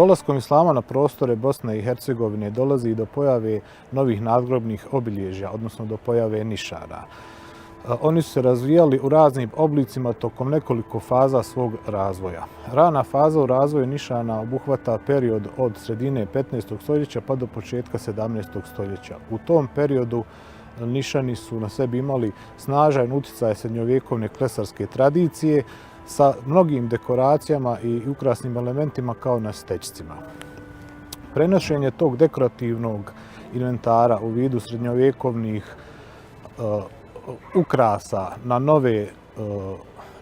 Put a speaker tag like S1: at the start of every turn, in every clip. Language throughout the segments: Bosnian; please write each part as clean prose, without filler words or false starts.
S1: dolaskom islama na prostore Bosne i Hercegovine dolazi do pojave novih nadgrobnih obilježja, odnosno do pojave nišana. Oni su se razvijali u raznim oblicima tokom nekoliko faza svog razvoja. Rana faza u razvoju nišana obuhvata period od sredine 15. stoljeća pa do početka 17. stoljeća. U tom periodu nišani su na sebi imali snažan utjecaj srednjovjekovne klesarske tradicije sa mnogim dekoracijama i ukrasnim elementima kao na stećcima. Prenošenje tog dekorativnog inventara u vidu srednjovjekovnih ukrasa na nove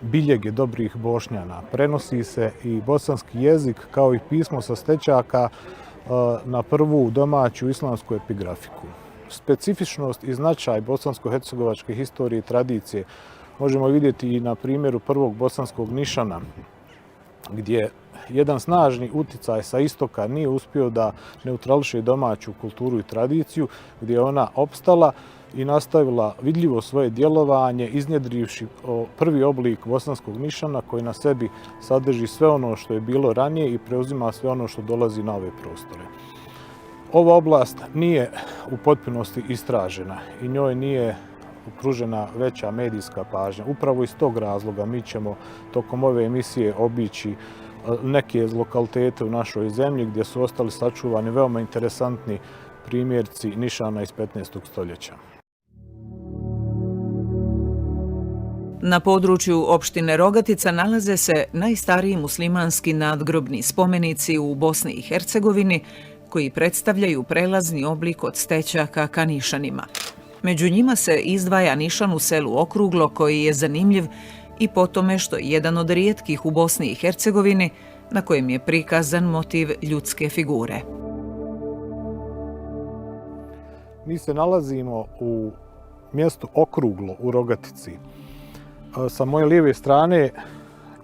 S1: biljege dobrih Bošnjana prenosi se i bosanski jezik kao i pismo sa stećaka na prvu domaću islamsku epigrafiku. Specifičnost i značaj bosansko-hercegovačke historije i tradicije možemo vidjeti i na primjeru prvog bosanskog nišana, gdje jedan snažni utjecaj sa istoka nije uspio da neutrališe domaću kulturu i tradiciju, gdje je ona opstala i nastavila vidljivo svoje djelovanje, iznjedrivši prvi oblik bosanskog nišana koji na sebi sadrži sve ono što je bilo ranije i preuzima sve ono što dolazi na ove prostore. Ova oblast nije u potpunosti istražena i njoj nije pružena veća medijska pažnja. Upravo iz tog razloga mi ćemo tokom ove emisije obići neke lokalitete u našoj zemlji gdje su ostali sačuvani veoma interesantni primjerci nišana iz 15. stoljeća.
S2: Na području opštine Rogatica nalaze se najstariji muslimanski nadgrobni spomenici u Bosni i Hercegovini koji predstavljaju prelazni oblik od stećaka ka nišanima. Među njima se izdvaja nišan u selu Okruglo koji je zanimljiv i po tome što je jedan od rijetkih u Bosni i Hercegovini na kojem je prikazan motiv ljudske figure.
S1: Mi se nalazimo u mjestu Okruglo u Rogatici. Sa moje lijeve strane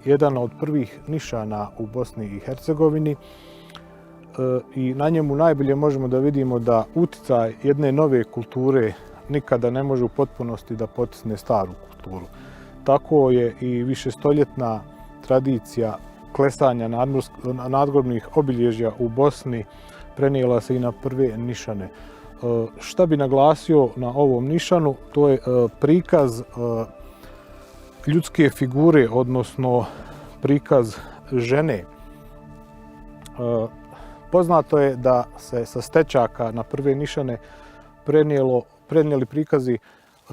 S1: jedan od prvih nišana u Bosni i Hercegovini i na njemu najbolje možemo da vidimo da utjecaj jedne nove kulture nikada ne može u potpunosti da potisne staru kulturu. Tako je i višestoljetna tradicija klesanja nadgrobnih obilježja u Bosni prenijela se i na prve nišane. Šta bi naglasio na ovom nišanu, to je prikaz ljudske figure, odnosno prikaz žene. Poznato je da se sa stećaka na prve nišane prenijeli prikazi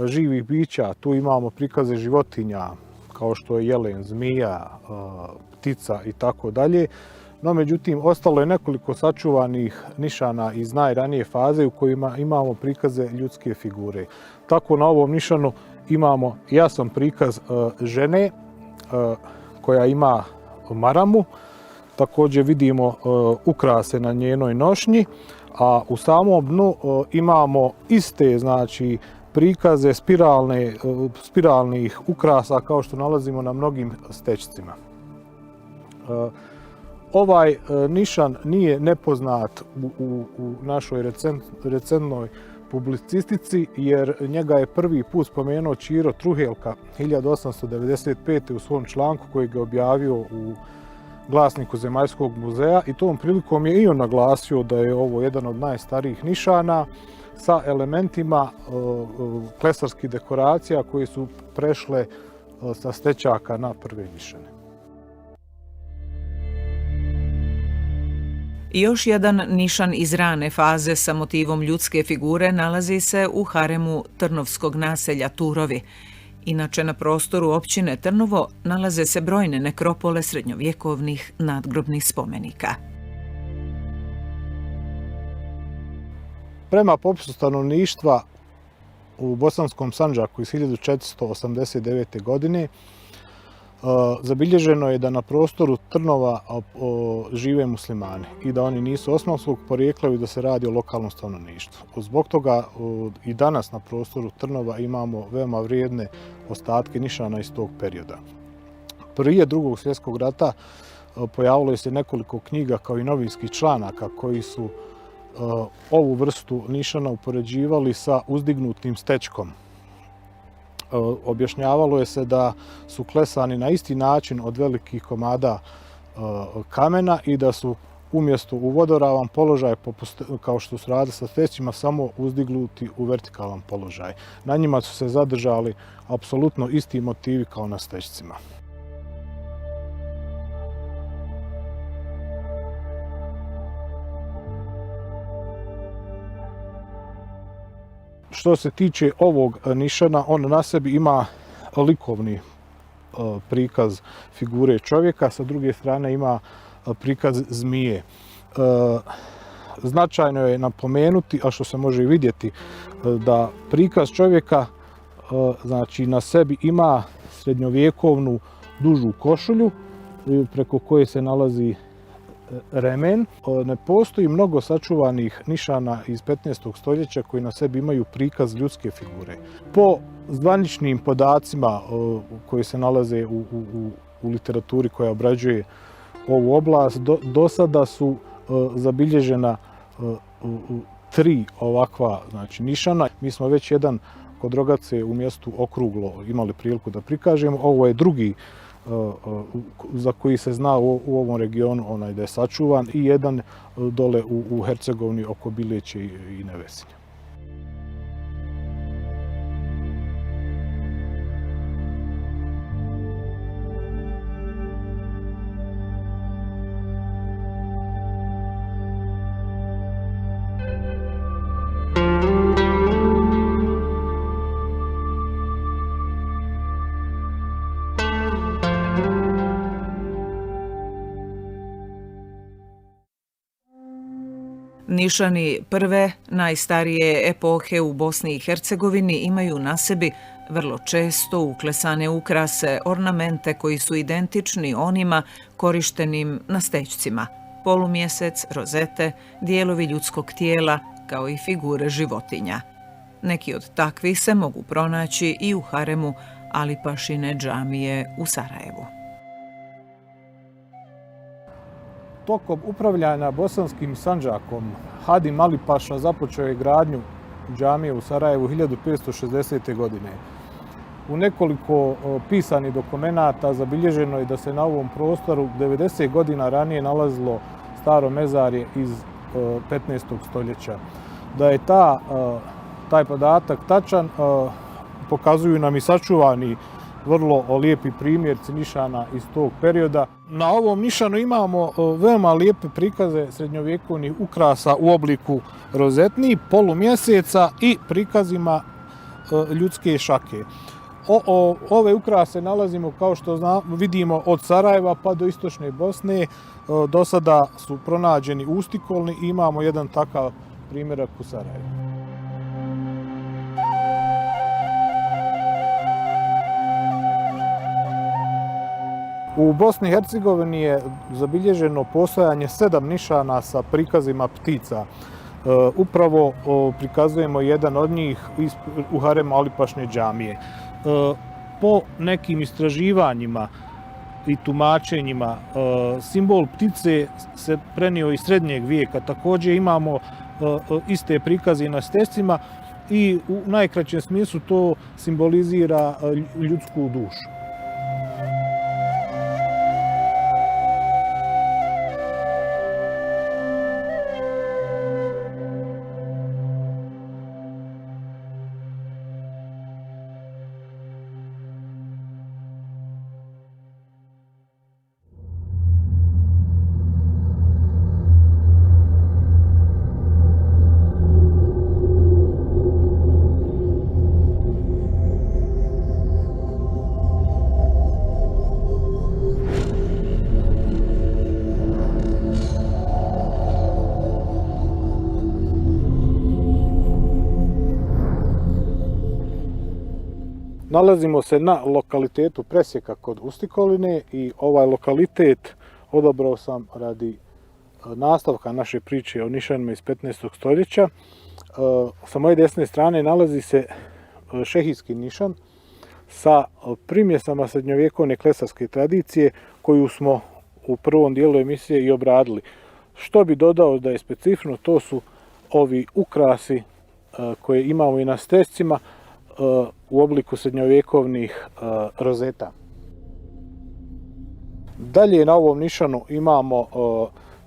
S1: živih bića. Tu imamo prikaze životinja kao što je jelen, zmija, ptica i tako dalje. No, međutim, ostalo je nekoliko sačuvanih nišana iz najranije faze u kojima imamo prikaze ljudske figure. Tako na ovom nišanu imamo jasan prikaz žene koja ima maramu. Također vidimo ukrase na njenoj nošnji, a u samom dnu imamo iste, znači, prikaze spiralnih ukrasa kao što nalazimo na mnogim stećcima. Ovaj nišan nije nepoznat u našoj recentnoj publicistici, jer njega je prvi put spomenuo Ćiro Truhelka 1895. u svom članku koji ga objavio u Glasniku Zemaljskog muzeja, i tom prilikom je i on naglasio da je ovo jedan od najstarijih nišana sa elementima klesarskih dekoracija koje su prešle sa stećaka na prve nišane.
S2: Još jedan nišan iz rane faze sa motivom ljudske figure nalazi se u haremu trnovskog naselja Turovi. Inače, na prostoru općine Trnovo nalaze se brojne nekropole srednjovjekovnih nadgrobnih spomenika.
S1: Prema popisu stanovništva u Bosanskom Sandžaku iz 1489. godine zabilježeno je da na prostoru Trnova žive muslimani i da oni nisu osmanskog porijekla i da se radi o lokalnom stanovništvu. Zbog toga i danas na prostoru Trnova imamo veoma vrijedne ostatke nišana iz tog perioda. Prije Drugog svjetskog rata pojavilo se nekoliko knjiga kao i novinskih članaka koji su ovu vrstu nišana upoređivali sa uzdignutim stećkom. Objašnjavalo je se da su klesani na isti način od velikih komada kamena i da su umjesto u vodoravan položaj, kao što su radili sa stećima, samo uzdignuti u vertikalan položaj. Na njima su se zadržali apsolutno isti motivi kao na stećcima. Što se tiče ovog nišana, on na sebi ima likovni prikaz figure čovjeka, sa druge strane ima prikaz zmije. Značajno je napomenuti, a što se može vidjeti, da prikaz čovjeka znači na sebi ima srednjovjekovnu dužu košulju preko koje se nalazi remen. Ne postoji mnogo sačuvanih nišana iz 15. stoljeća koji na sebi imaju prikaz ljudske figure. Po zvaničnim podacima koji se nalaze u literaturi koja obrađuje ovu oblast, do sada su zabilježena 3 ovakva nišana. Mi smo već jedan kod Rogace u mjestu Okruglo imali priliku da prikažemo. Ovo je drugi za koji se zna u ovom regionu da je sačuvan, i jedan dole u Hercegovini oko Bileće i Nevesinja.
S2: Nišani prve, najstarije epohe u Bosni i Hercegovini imaju na sebi vrlo često uklesane ukrase, ornamente koji su identični onima korištenim na stećcima, polumjesec, rozete, dijelovi ljudskog tijela, kao i figure životinja. Neki od takvih se mogu pronaći i u haremu Alipašine džamije u Sarajevu.
S1: Tokom upravljanja Bosanskim Sandžakom Hadim Alipaša započeo je gradnju džamije u Sarajevu 1560. godine. U nekoliko pisanih dokumenata zabilježeno je da se na ovom prostoru 90 godina ranije nalazilo staro mezarje iz 15. stoljeća. Da je taj podatak tačan, pokazuju nam i sačuvani vrlo lijepi primjerci nišana iz tog perioda. Na ovom nišanu imamo veoma lijepe prikaze srednjovjekovnih ukrasa u obliku rozetni, polumjeseca i prikazima ljudske šake. Ove ukrase nalazimo, kao što vidimo, od Sarajeva pa do istočne Bosne. Do sada su pronađeni ustikolni i imamo jedan takav primjerak u Sarajevu. U Bosni i Hercegovini je zabilježeno postojanje 7 nišana sa prikazima ptica. Upravo prikazujemo jedan od njih u haremu Alipašne džamije. Po nekim istraživanjima i tumačenjima, simbol ptice se prenio iz srednjeg vijeka. Također imamo iste prikaze na stećcima i u najkraćem smislu to simbolizira ljudsku dušu. Nalazimo se na lokalitetu presjeka kod Ustikoline i ovaj lokalitet odabrao sam radi nastavka naše priče o nišanima iz 15. stoljeća. Sa moje desne strane nalazi se šehijski nišan sa primjesama srednjovjekovne klesarske tradicije koju smo u prvom dijelu emisije i obradili. Što bi dodao da je specifično, to su ovi ukrasi koje imamo i na stećcima u obliku srednjovjekovnih rozeta. Dalje na ovom nišanu imamo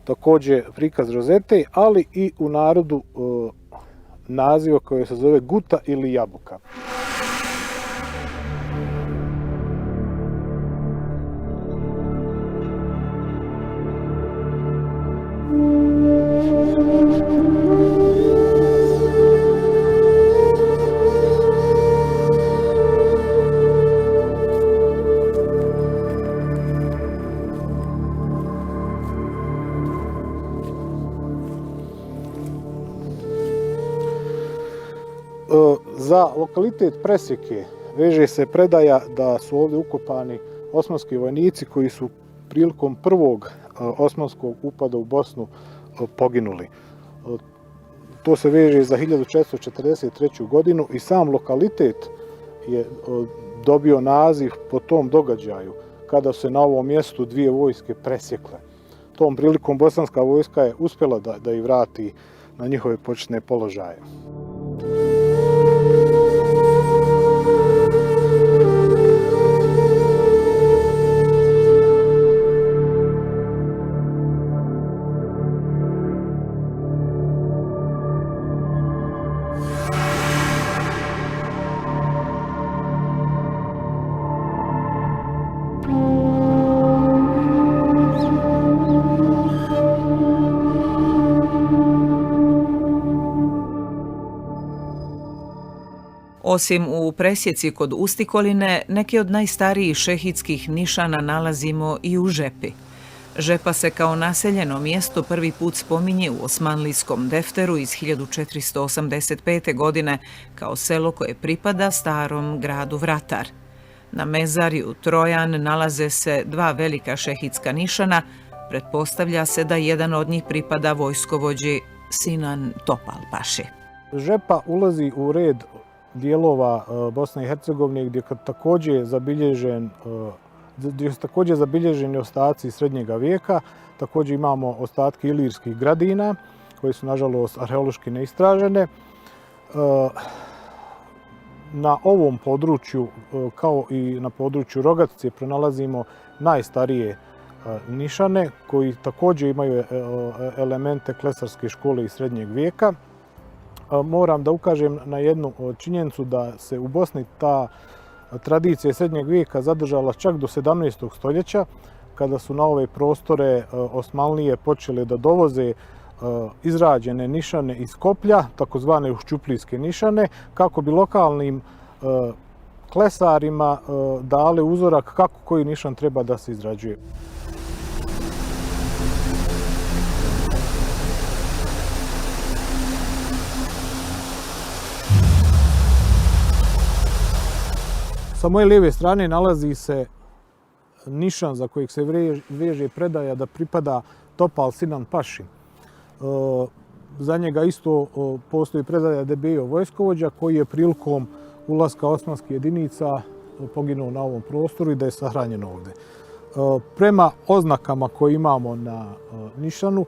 S1: također prikaz rozete, ali i u narodu naziva koje se zove guta ili jabuka. Za lokalitet Presjeke veže se predaja da su ovdje ukopani osmanski vojnici koji su prilikom prvog osmanskog upada u Bosnu poginuli. To se veže za 1443. godinu i sam lokalitet je dobio naziv po tom događaju kada su se na ovom mjestu dvije vojske presjekle. Tom prilikom bosanska vojska je uspjela da ih vrati na njihove početne položaje.
S2: Osim u Presjeci kod Ustikoline, neke od najstarijih šehidskih nišana nalazimo i u Žepi. Žepa se kao naseljeno mjesto prvi put spominje u Osmanlijskom defteru iz 1485. godine kao selo koje pripada starom gradu Vratar. Na mezarju Trojan nalaze se dva velika šehidska nišana, pretpostavlja se da jedan od njih pripada vojskovođi Sinan Topal Paši.
S1: Žepa ulazi u red dijelova Bosne i Hercegovine gdje su također zabilježeni ostaci srednjega vijeka. Također imamo ostatke ilirskih gradina koji su nažalost arheološki neistražene. Na ovom području kao i na području Rogatice pronalazimo najstarije nišane koji također imaju elemente klesarske škole iz srednjeg vijeka. Moram da ukažem na jednu činjenicu da se u Bosni ta tradicija srednjeg vijeka zadržala čak do 17. stoljeća, kada su na ove prostore Osmanlije počele da dovoze izrađene nišane iz koplja, takozvane ušćuplijske nišane, kako bi lokalnim klesarima dale uzorak kako koji nišan treba da se izrađuje. Sa moje lijeve strane nalazi se nišan za kojeg se veže predaja da pripada Topal Sinan Paši. Za njega isto postoji predaja da je bio vojskovođa koji je prilikom ulaska osmanskih jedinica poginuo na ovom prostoru i da je sahranjen ovdje. Prema oznakama koje imamo na nišanu,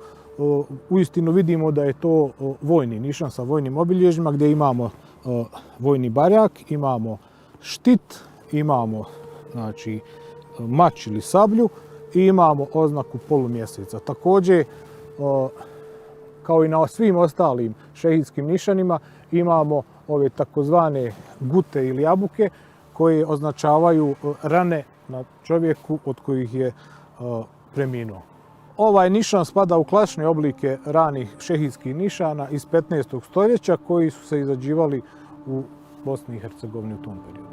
S1: uistinu vidimo da je to vojni nišan sa vojnim obilježjima gdje imamo vojni barjak, imamo štit, imamo mač ili sablju i imamo oznaku polumjeseca. Također, kao i na svim ostalim šehidskim nišanima, imamo ove takozvane gute ili jabuke koje označavaju rane na čovjeku od kojih je preminuo. Ovaj nišan spada u klasične oblike ranih šehidskih nišana iz 15. stoljeća koji su se izrađivali u Bosni i Hercegovini u tom periodu.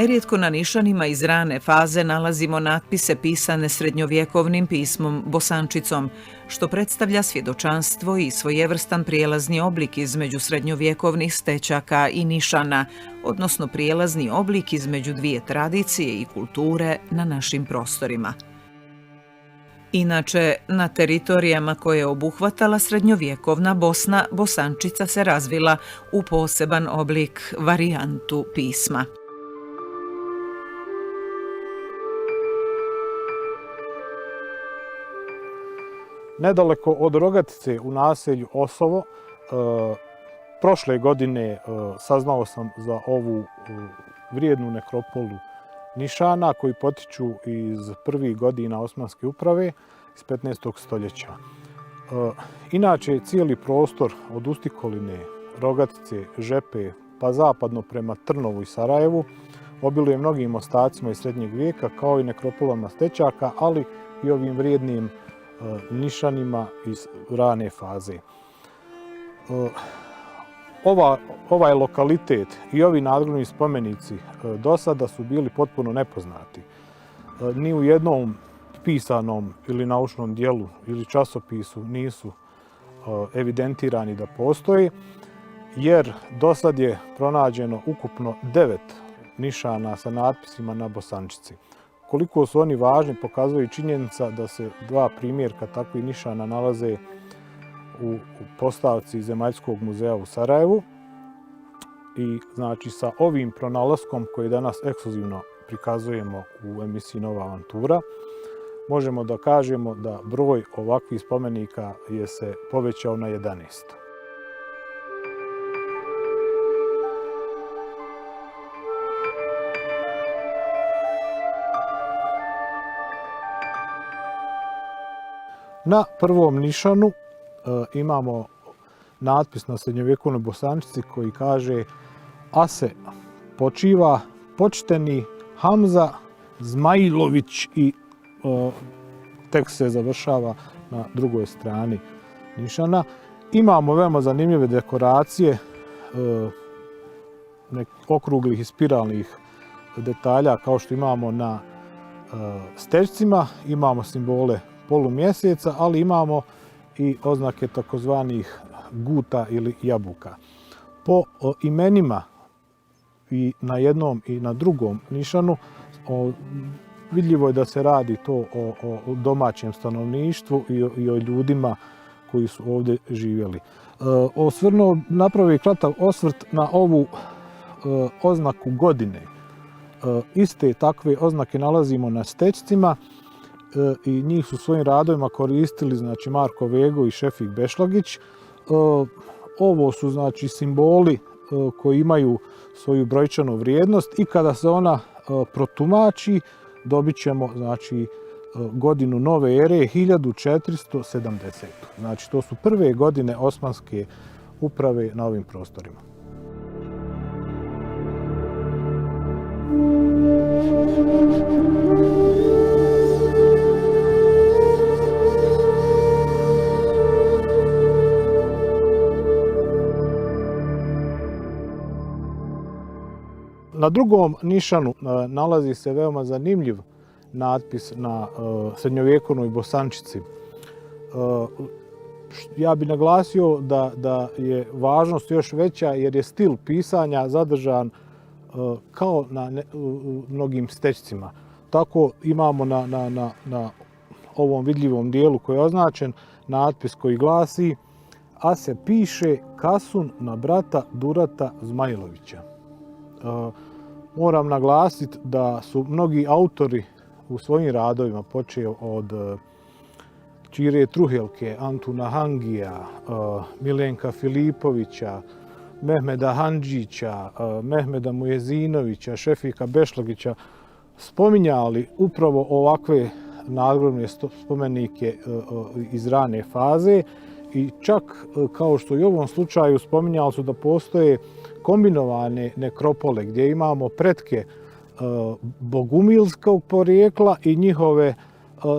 S2: Nerijetko na nišanima iz rane faze nalazimo natpise pisane srednjovjekovnim pismom bosančicom, što predstavlja svjedočanstvo i svojevrstan prijelazni oblik između srednjovjekovnih stečaka i nišana, odnosno prijelazni oblik između dvije tradicije i kulture na našim prostorima. Inače, na teritorijama koje je obuhvatala srednjovjekovna Bosna, bosančica se razvila u poseban oblik, varijantu pisma.
S1: Nedaleko od Rogatice u naselju Osovo, prošle godine saznao sam za ovu vrijednu nekropolu nišana koji potiču iz prvih godina Osmanske uprave iz 15. stoljeća. Inače, cijeli prostor od Ustikoline, Rogatice, Žepe, pa zapadno prema Trnovu i Sarajevu obiluje mnogim ostacima iz srednjeg vijeka, kao i nekropolama stečaka, ali i ovim vrijednim nišanima iz rane faze. Ovaj lokalitet i ovi nadgrobni spomenici do sada su bili potpuno nepoznati. Ni u jednom pisanom ili naučnom dijelu ili časopisu nisu evidentirani da postoji, jer do sad je pronađeno ukupno 9 nišana sa natpisima na bosančici. Koliko su oni važni pokazuje činjenica da se 2 primjerka takvih nišana nalaze u postavci Zemaljskog muzeja u Sarajevu. I znači sa ovim pronalaskom koji danas ekskluzivno prikazujemo u emisiji Nova avantura, možemo da kažemo da broj ovakvih spomenika je se povećao na 11. Na prvom nišanu imamo natpis na srednjovjekovnoj bosančici koji kaže: Ase počiva počteni Hamza Zmajlović, i tekst se završava na drugoj strani nišana. Imamo veoma zanimljive dekoracije, okruglih i spiralnih detalja kao što imamo na stečcima, imamo simbole polumjeseca, ali imamo i oznake takozvanih guta ili jabuka. Po imenima i na jednom i na drugom nišanu vidljivo je da se radi to o domaćem stanovništvu i o ljudima koji su ovdje živjeli. Napravi kratak osvrt na ovu oznaku godine. Iste takve oznake nalazimo na stečcima i njih su svojim radovima koristili znači Marko Vego i Šefik Bešlagić. Ovo su znači simboli koji imaju svoju brojčanu vrijednost i kada se ona protumači dobit ćemo znači godinu nove ere 1470. Znači to su prve godine Osmanske uprave na ovim prostorima. Na drugom nišanu nalazi se veoma zanimljiv natpis na srednjovjekovnoj bosančici. Ja bih naglasio da je važnost još veća jer je stil pisanja zadržan kao na mnogim stečcima. Tako imamo na ovom vidljivom dijelu koji je označen natpis koji glasi: A se piše Kasun na brata Durata Zmajlovića. Moram naglasiti da su mnogi autori u svojim radovima, počeo od Ćire Truhelke, Antuna Hangija, Milenka Filipovića, Mehmeda Handžića, Mehmeda Mujezinovića, Šefika Bešlagića, spominjali upravo ovakve nadgrobne spomenike iz rane faze i čak kao što i u ovom slučaju spominjali su da postoje kombinovane nekropole gdje imamo pretke bogumilskog porijekla i njihove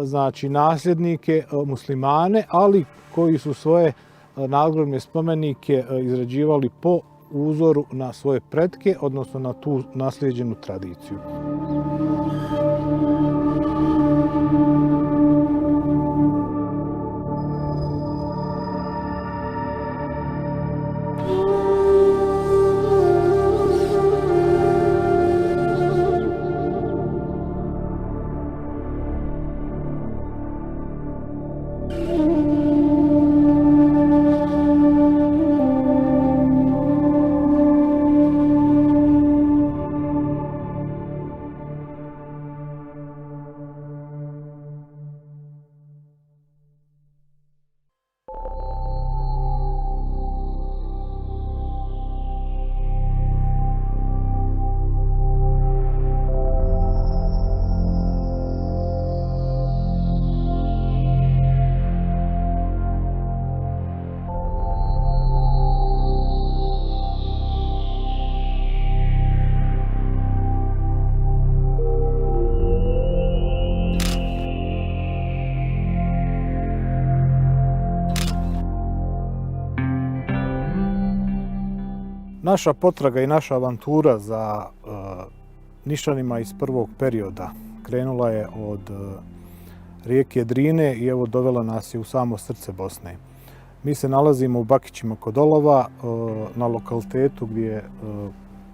S1: znači nasljednike muslimane, ali koji su svoje nadgrobne spomenike izrađivali po uzoru na svoje pretke, odnosno na tu naslijeđenu tradiciju. Naša potraga i naša avantura za Nišanima iz prvog perioda krenula je od rijeke Drine i evo dovela nas je u samo srce Bosne. Mi se nalazimo u Bakićima kod Olova, na lokalitetu gdje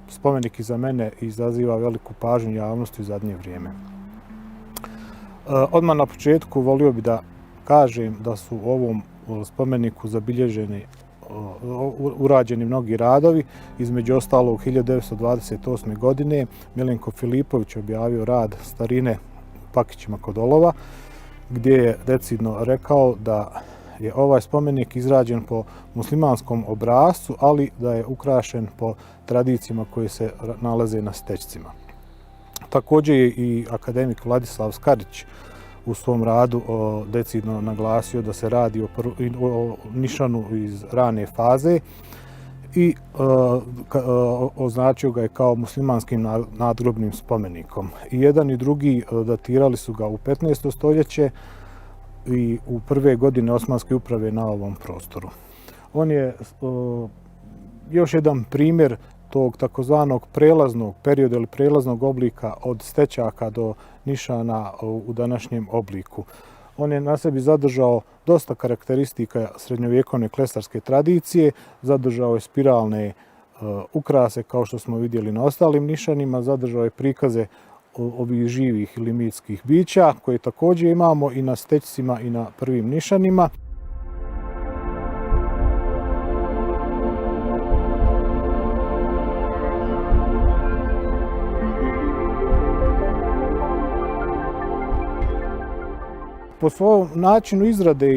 S1: spomenik iza mene izaziva veliku pažnju javnosti u zadnje vrijeme. Odmah na početku volio bih da kažem da su u ovom spomeniku zabilježeni urađeni mnogi radovi. Između ostalog 1928. godine Milenko Filipović objavio rad starine u Bakićima kod Olova, gdje je decidno rekao da je ovaj spomenik izrađen po muslimanskom obrascu, ali da je ukrašen po tradicijama koje se nalaze na stećcima. Također je i akademik Vladislav Skarić u svom radu decidno naglasio da se radi o nišanu iz rane faze i označio ga je kao muslimanskim nadgrobnim spomenikom. I jedan i drugi datirali su ga u 15. stoljeće i u prve godine Osmanske uprave na ovom prostoru. On je još jedan primjer tog takozvanog prelaznog perioda ili prelaznog oblika od stećaka do nišana u današnjem obliku. On je na sebi zadržao dosta karakteristika srednjovjekovne klesarske tradicije, zadržao je spiralne ukrase kao što smo vidjeli na ostalim nišanima, zadržao je prikaze ovih živih ili mitskih bića koje također imamo i na stećcima i na prvim nišanima. Po svom načinu izrade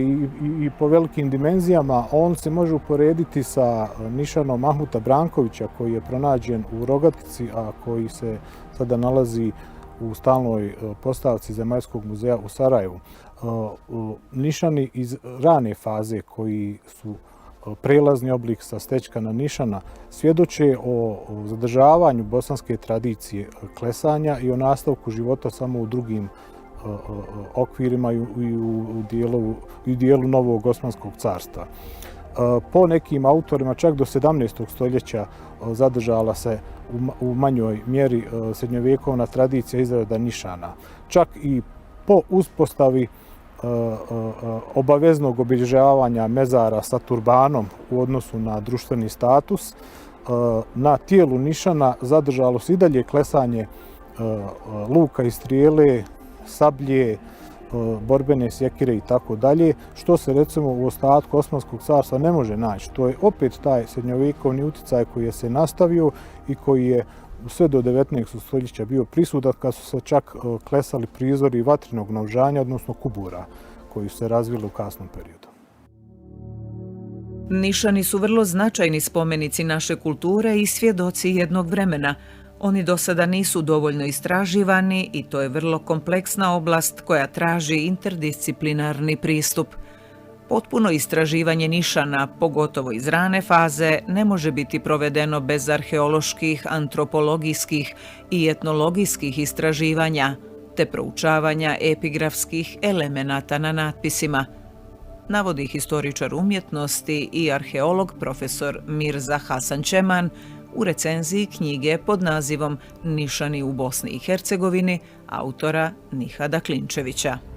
S1: i po velikim dimenzijama on se može uporediti sa nišanom Mahmuta Brankovića koji je pronađen u Rogatici, a koji se sada nalazi u stalnoj postavci Zemaljskog muzeja u Sarajevu. Nišani iz rane faze koji su prelazni oblik sa stećka na nišana svjedoče o zadržavanju bosanske tradicije klesanja i o nastavku života samo u drugim okvirima i u dijelu Novog Osmanskog carstva. Po nekim autorima čak do 17. stoljeća zadržala se u manjoj mjeri srednjovjekovna tradicija izrada nišana. Čak i po uspostavi obaveznog obilježavanja mezara sa turbanom u odnosu na društveni status, na tijelu nišana zadržalo se i dalje klesanje luka i strijele, sablje, borbene sjekire i tako dalje, što se recimo u ostatku Osmanskog carstva ne može naći. To je opet taj srednjovjekovni utjecaj koji je se nastavio i koji je sve do 19. stoljeća bio prisutan kad su se čak klesali prizori vatrenog naoružanja, odnosno kubura, koji su se razvili u kasnom periodu.
S2: Nišani su vrlo značajni spomenici naše kulture i svjedoci jednog vremena. Oni do sada nisu dovoljno istraživani i to je vrlo kompleksna oblast koja traži interdisciplinarni pristup. Potpuno istraživanje nišana, pogotovo iz rane faze, ne može biti provedeno bez arheoloških, antropologijskih i etnologijskih istraživanja, te proučavanja epigrafskih elemenata na natpisima. navodi historičar umjetnosti i arheolog profesor Mirza Hasan Čeman u recenziji knjige pod nazivom Nišani u Bosni i Hercegovini autora Nihada Klinčevića.